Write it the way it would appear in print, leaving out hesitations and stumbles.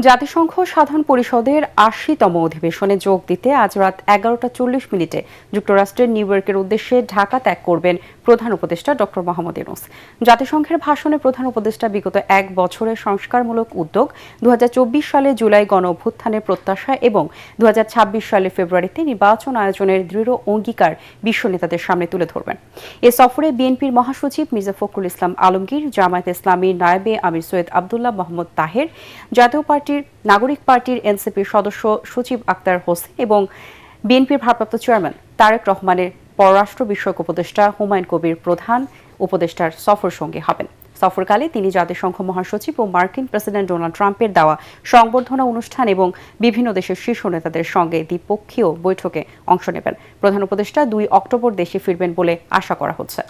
জাতিসংঘ সাধারণ পরিষদের ৮০তম অধিবেশনে যোগ দিতে আজ রাত ১১টা ৪০ মিনিটে যুক্তরাষ্ট্রের নিউ ইয়র্কের উদ্দেশ্যে ঢাকা ত্যাগ করবেন প্রধান উপদেষ্টা ড মোহাম্মদ ইউনূস। জাতিসংঘের ভাষণে প্রধান উপদেষ্টা বিগত এক বছরের সংস্কারমূলক উদ্যোগ, ২০২৪ সালে জুলাই গণ অভ্যুত্থানের প্রত্যাশা এবং ২০২৬ সালে ফেব্রুয়ারিতে নির্বাচন আয়োজনের দৃঢ় অঙ্গীকার বিশ্ব নেতাদের সামনে তুলে ধরবেন। এ সফরে বিএনপির মহাসচিব মির্জা ফখরুল ইসলাম আলমগীর, জামায়াতে ইসলামীর নায়েবে আমির সৈয়দ আবদুল্লাহ মোহাম্মদ তাহের, জাতীয় নাগরিক পার্টির এনসিপির সদস্য সচিব আক্তার হোসেন এবং বিএনপির ভারপ্রাপ্ত চেয়ারম্যান তারেক রহমানের পররাষ্ট্র বিষয়ক উপদেষ্টা হুমায়ুন কবির প্রধান উপদেষ্টার সফর সঙ্গী হবেন। সফরকালে তিনি জাতিসংঘ মহাসচিব ও মার্কিন প্রেসিডেন্ট ডোনাল্ড ট্রাম্পের দেওয়া সংবর্ধনা অনুষ্ঠান এবং বিভিন্ন দেশের শীর্ষ নেতাদের সঙ্গে দ্বিপক্ষীয় বৈঠকে অংশ নেবেন। প্রধান উপদেষ্টা ২ অক্টোবর দেশে ফিরবেন বলে আশা করা হচ্ছে।